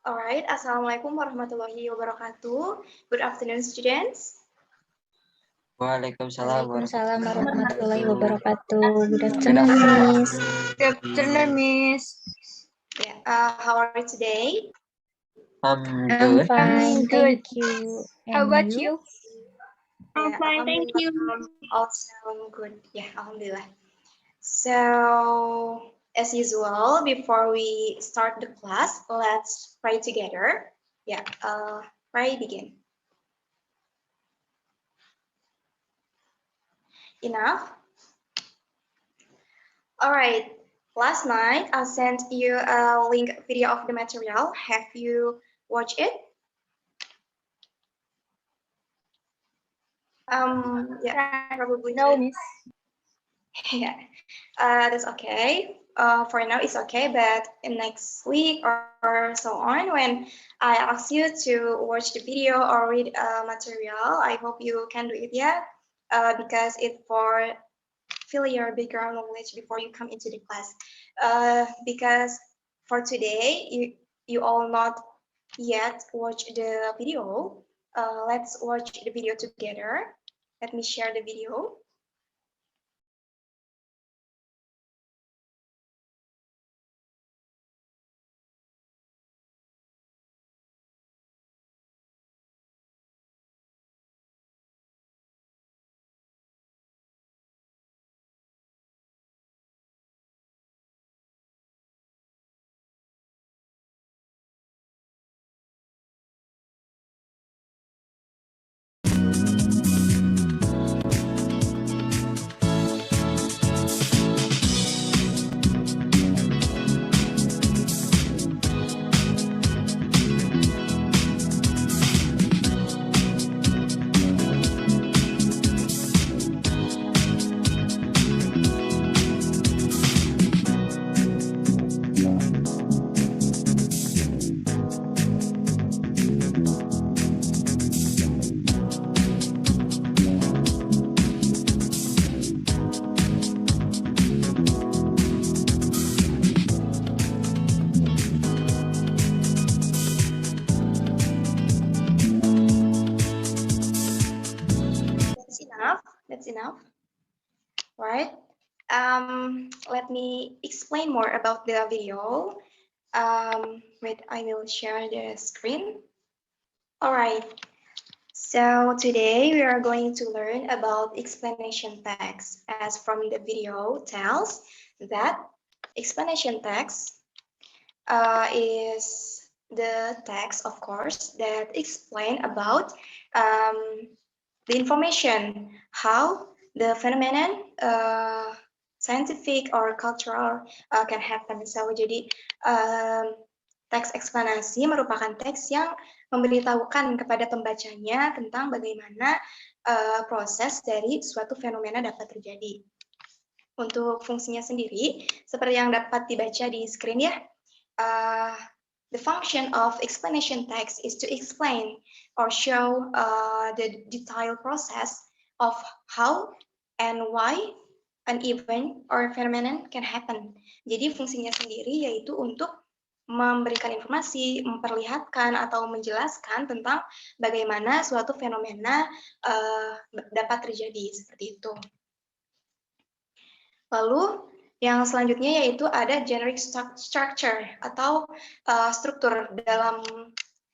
All right, Assalamualaikum warahmatullahi wabarakatuh. Good afternoon, students. Waalaikumsalam Waalaikumsalam warahmatullahi wabarakatuh. wabarakatuh. Good afternoon, Miss. Good afternoon, Miss. Yeah, how are you today? I'm I'm good. fine, Good. thank you. How And about you? you? I'm fine, thank you. Also good. Yeah, alhamdulillah. So, as usual, before we start the class, let's pray together. Yeah, pray begin. Enough? All right. Last night, I sent you a link video of the material. Have you watched it? Yeah, probably. No, Miss. Yeah, that's okay. For now, it's okay, but in next week or so on, when I ask you to watch the video or read material, I hope you can do it, yeah, because it for fill your background knowledge before you come into the class. Because for today, you all not yet watch the video. Let's watch the video together. Let me share the video. That's enough, right? Let me explain more about the video. Wait, I will share the screen. All right. So today we are going to learn about explanation text. As from the video tells that explanation text is the text, of course, that explain about the information, how the phenomenon scientific or cultural can happen. So jadi teks eksplanasi merupakan teks yang memberitahukan kepada pembacanya tentang bagaimana proses dari suatu fenomena dapat terjadi. Untuk fungsinya sendiri, seperti yang dapat dibaca di screen ya, the function of explanation text is to explain or show the detailed process of how and why an event or phenomenon can happen. Jadi fungsinya sendiri yaitu untuk memberikan informasi, memperlihatkan atau menjelaskan tentang bagaimana suatu fenomena dapat terjadi seperti itu. Lalu yang selanjutnya yaitu ada generic structure atau struktur. Dalam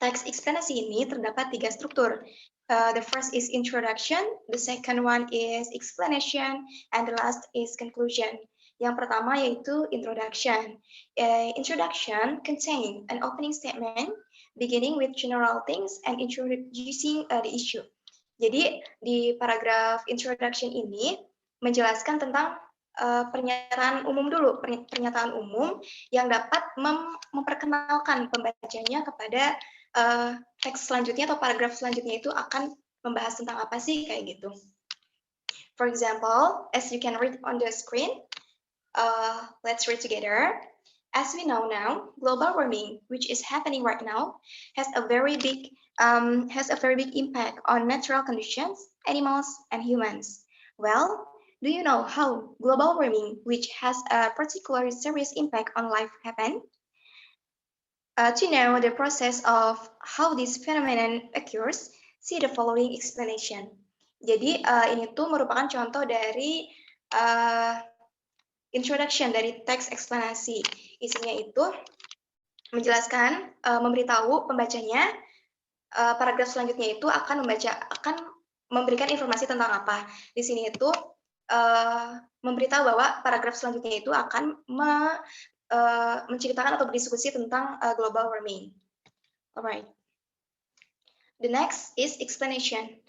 teks eksplanasi ini terdapat 3 struktur. The first is introduction, the second one is explanation, and the last is conclusion. Yang pertama yaitu introduction. Introduction contain an opening statement beginning with general things and introducing the issue. Jadi di paragraf introduction ini menjelaskan tentang pernyataan umum dulu, pernyataan umum yang dapat memperkenalkan pembacanya kepada teks selanjutnya atau paragraf selanjutnya itu akan membahas tentang apa sih kayak gitu. For example, as you can read on the screen, let's read together. As we know now, global warming, which is happening right now, has a very big impact on natural conditions, animals, and humans. Well, do you know how global warming, which has a particularly serious impact on life, happened? To know the process of how this phenomenon occurs, see the following explanation. Jadi ini tuh merupakan contoh dari introduction dari teks eksplanasi. Isinya itu menjelaskan, memberitahu pembacanya paragraf selanjutnya itu akan memberikan informasi tentang apa. Di sini itu memberitahu bahwa paragraf selanjutnya itu akan menceritakan atau berdiskusi tentang global warming. Alright. The next is explanation.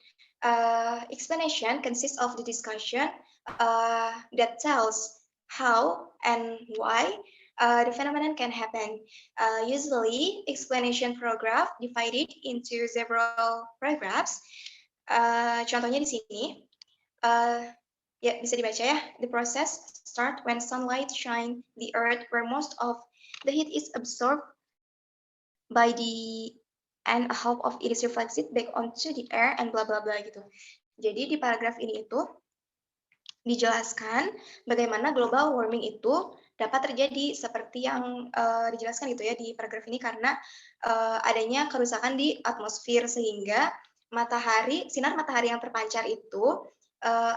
Explanation consists of the discussion that tells how and why the phenomenon can happen. Usually, explanation paragraph divided into several paragraphs. Contohnya di sini, ya bisa dibaca ya. The process start when sunlight shine the earth where most of the heat is absorbed by the and a half of it is reflected back onto the air and bla bla bla gitu. Jadi di paragraf ini itu dijelaskan bagaimana global warming itu dapat terjadi seperti yang dijelaskan gitu ya di paragraf ini karena adanya kerusakan di atmosfer sehingga sinar matahari yang terpancar itu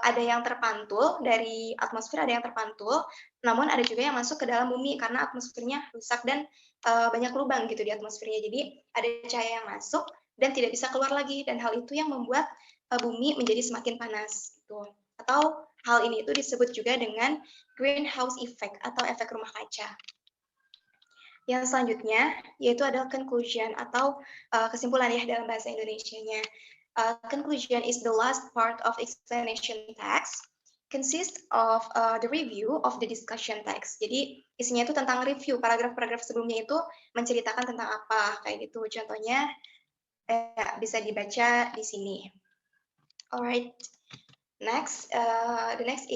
ada yang terpantul dari atmosfer, ada yang terpantul, namun ada juga yang masuk ke dalam bumi karena atmosfernya rusak dan banyak lubang gitu di atmosfernya. Jadi ada cahaya yang masuk dan tidak bisa keluar lagi, dan hal itu yang membuat bumi menjadi semakin panas gitu. Atau hal ini itu disebut juga dengan greenhouse effect atau efek rumah kaca. Yang selanjutnya yaitu adalah conclusion atau kesimpulan ya dalam bahasa Indonesianya. Conclusion is the last part of explanation text, consists of the review of the discussion text. Jadi isinya itu tentang review, paragraf-paragraf sebelumnya itu menceritakan tentang apa, kayak gitu. Contohnya bisa dibaca di sini. Alright, next, the next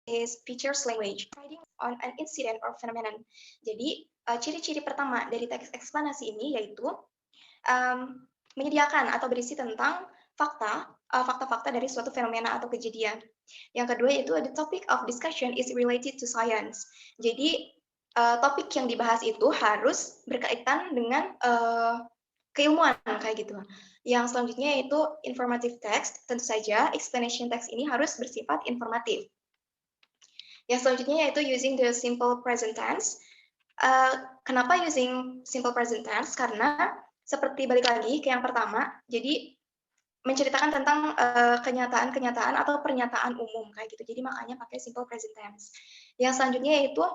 is features language, writing on an incident or phenomenon. Jadi ciri-ciri pertama dari teks eksplanasi ini yaitu menyediakan atau berisi tentang fakta-fakta dari suatu fenomena atau kejadian. Yang kedua yaitu the topic of discussion is related to science. Jadi topik yang dibahas itu harus berkaitan dengan keilmuan kayak gitu. Yang selanjutnya yaitu informative text. Tentu saja explanation text ini harus bersifat informatif. Yang selanjutnya yaitu using the simple present tense. Kenapa using simple present tense? Karena seperti balik lagi ke yang pertama, jadi menceritakan tentang kenyataan-kenyataan atau pernyataan umum kayak gitu. Jadi makanya pakai simple present tense. Yang selanjutnya yaitu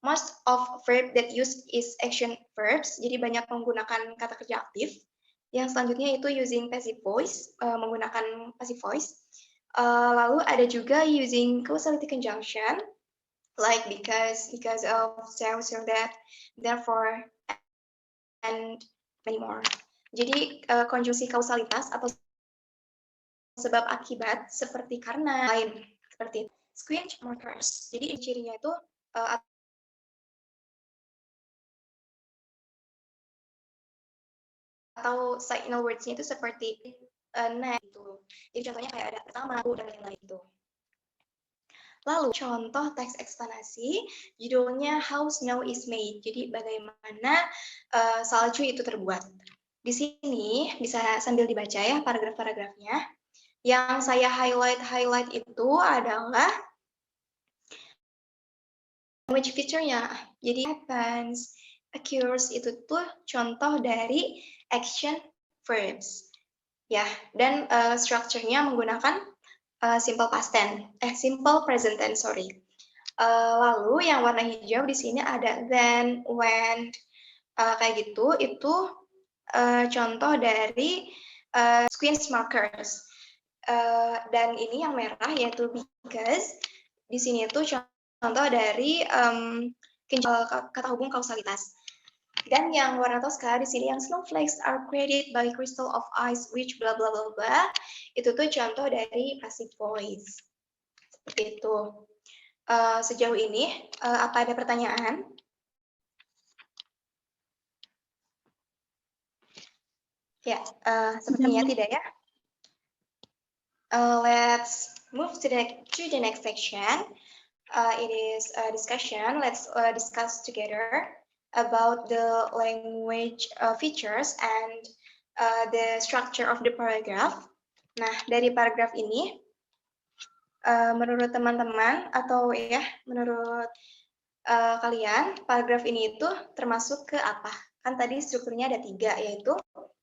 most of verb that use is action verbs. Jadi banyak menggunakan kata kerja aktif. Yang selanjutnya itu using passive voice, menggunakan passive voice. Lalu ada juga using causality conjunction, like because of, so that, therefore, and many more. Jadi konjungsi kausalitas atau sebab akibat seperti karena lain seperti squinch markers. Jadi cirinya itu atau signal words-nya itu seperti nah itu. Jadi contohnya kayak ada pertama dan lain-lain itu. Lalu contoh teks eksplanasi judulnya How Snow is Made. Jadi bagaimana salju itu terbuat. Di sini bisa sambil dibaca ya paragraf-paragrafnya. Yang saya highlight itu adalah language feature-nya. Jadi happens, occurs itu tuh contoh dari action verbs. Ya, dan structure-nya menggunakan simple past tense, simple present tense, sorry. Lalu yang warna hijau di sini ada then, when, kayak gitu. Itu contoh dari squinch markers. Dan ini yang merah yaitu because. Di sini itu contoh dari kata hubung kausalitas. Dan yang warna toska di sini yang snowflakes are created by crystal of ice which bla bla bla bla. Itu tuh contoh dari passive voice. Seperti itu. Sejauh ini apa ada pertanyaan? Ya, sepertinya tidak ya. Let's move to the next section. it is a discussion. Let's discuss together about the language features and the structure of the paragraph. Nah, dari paragraf ini, menurut teman-teman atau ya menurut kalian, paragraf ini itu termasuk ke apa? Kan tadi strukturnya ada 3, yaitu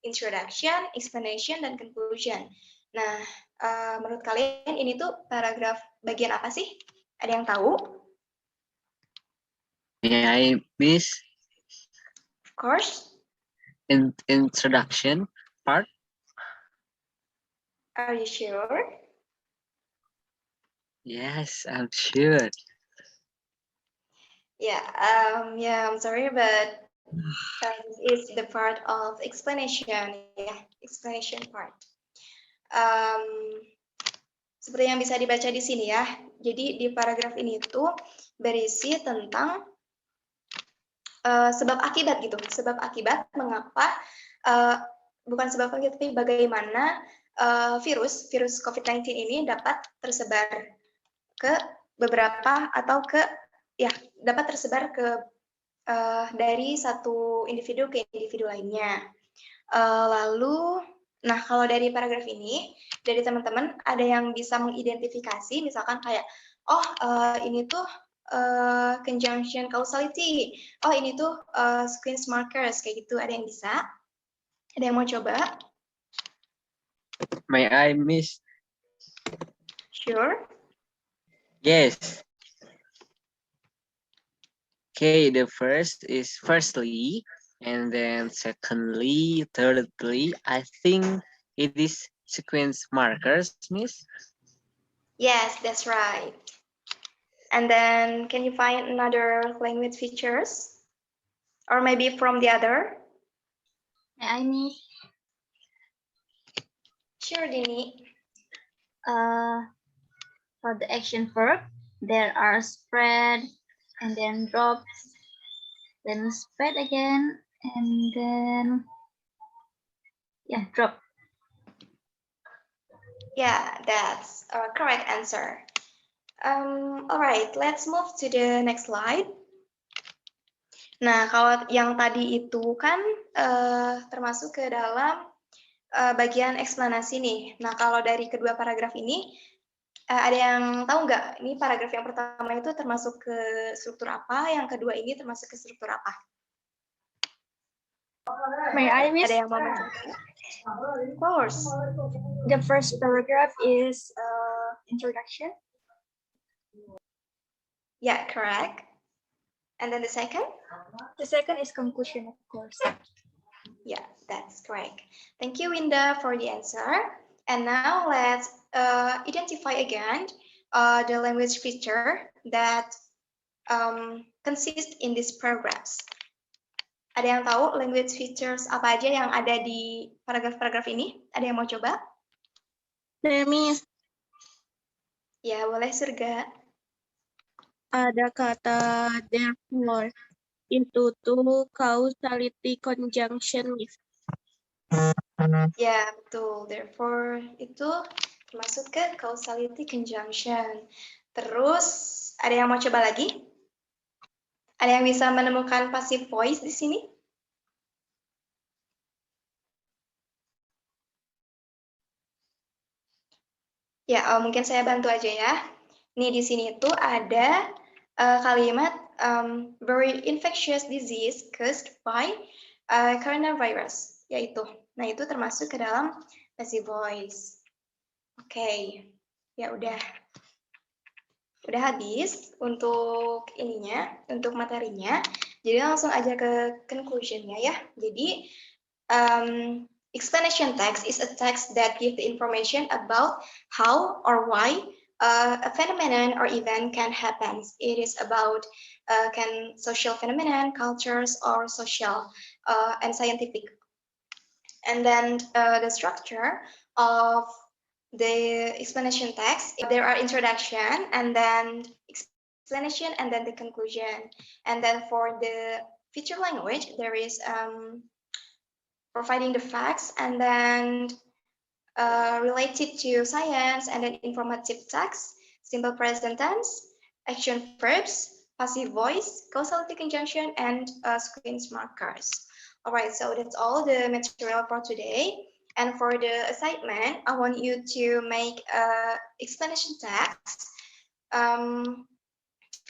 introduction, explanation, dan conclusion. Nah, menurut kalian ini tuh paragraf bagian apa sih? Ada yang tahu? May I, Miss? Of course. Introduction part? Are you sure? Yes, I'm sure. Yeah, I'm sorry, but it's the part of explanation, yeah, explanation part. Seperti yang bisa dibaca di sini ya. Jadi di paragraf ini itu berisi tentang sebab akibat gitu. Sebab akibat mengapa bukan sebab akibat tapi bagaimana virus COVID-19 ini dapat tersebar ke beberapa atau ke dapat tersebar ke dari satu individu ke individu lainnya. Lalu, nah kalau dari paragraf ini, dari teman-teman ada yang bisa mengidentifikasi, misalkan kayak, ini tuh conjunction causality, ini tuh sequence markers, kayak gitu, ada yang bisa? Ada yang mau coba? May I, Miss? Sure. Yes. Okay, the first is firstly, and then secondly, thirdly, I think it is sequence markers, Miss? Yes, that's right. And then, can you find another language features? Or maybe from the other? May I, Miss? Sure, Dini. For the action verb, there are spread and then drop, then spread again, and then drop. Yeah, that's a correct answer. All right, let's move to the next slide. Nah, kalau yang tadi itu kan termasuk ke dalam bagian eksplanasi nih. Nah, kalau dari kedua paragraf ini, ada yang tahu nggak? Ini paragraf yang pertama itu termasuk ke struktur apa, yang kedua ini termasuk ke struktur apa? May I, Miss? Ada yang mau mencoba? Of course. The first paragraph is introduction. Yeah, correct. And then the second? The second is conclusion, of course. Yeah, that's correct. Thank you, Winda, for the answer. And now let's identify again the language feature that consist in these paragraphs. Ada yang tahu language features apa aja yang ada di paragraf-paragraf ini? Ada yang mau coba? Miss, Ya, boleh, Surga. ada kata therefore into two causality conjunction with. Ya, betul. Therefore, itu termasuk ke causality conjunction. Terus, ada yang mau coba lagi? Ada yang bisa menemukan passive voice di sini? Ya, mungkin saya bantu aja ya. Nih, di sini itu ada kalimat very infectious disease caused by coronavirus, yaitu. Nah, itu termasuk ke dalam passive voice. Oke, ya udah habis untuk ininya, untuk materinya. Jadi langsung aja ke conclusion-nya ya. Jadi explanation text is a text that gives the information about how or why a phenomenon or event can happen. It is about social phenomenon, cultures, or social and scientific. And then the structure of the explanation text, there are introduction and then explanation and then the conclusion. And then for the feature language, there is providing the facts and then related to science and then informative text, simple present tense, action verbs, passive voice, causality conjunction, and sequence markers. All right, so that's all the material for today. And for the assignment, I want you to make a explanation text.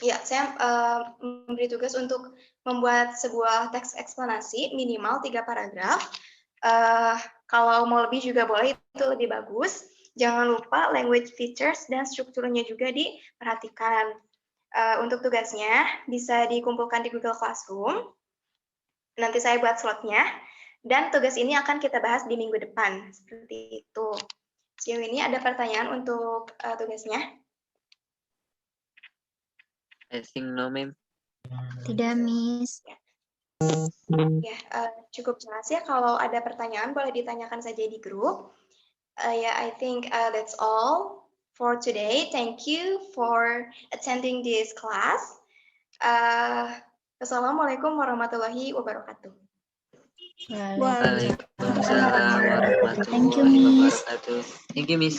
Ya, saya memberi tugas untuk membuat sebuah teks eksplanasi minimal 3 paragraf. Kalau mau lebih juga boleh, itu lebih bagus. Jangan lupa language features dan strukturnya juga diperhatikan. Untuk tugasnya bisa dikumpulkan di Google Classroom. Nanti saya buat slotnya. Dan tugas ini akan kita bahas di minggu depan. Seperti itu. Sejauh ini ada pertanyaan untuk tugasnya? I think no, ma'am. Tidak, Miss. Ya, cukup jelas ya. Kalau ada pertanyaan boleh ditanyakan saja di grup. Yeah, I think that's all for today. Thank you for attending this class. Assalamualaikum warahmatullahi wabarakatuh. Waalaikumsalam warahmatullahi Thank you, Miss. wabarakatuh. Thank you, Miss.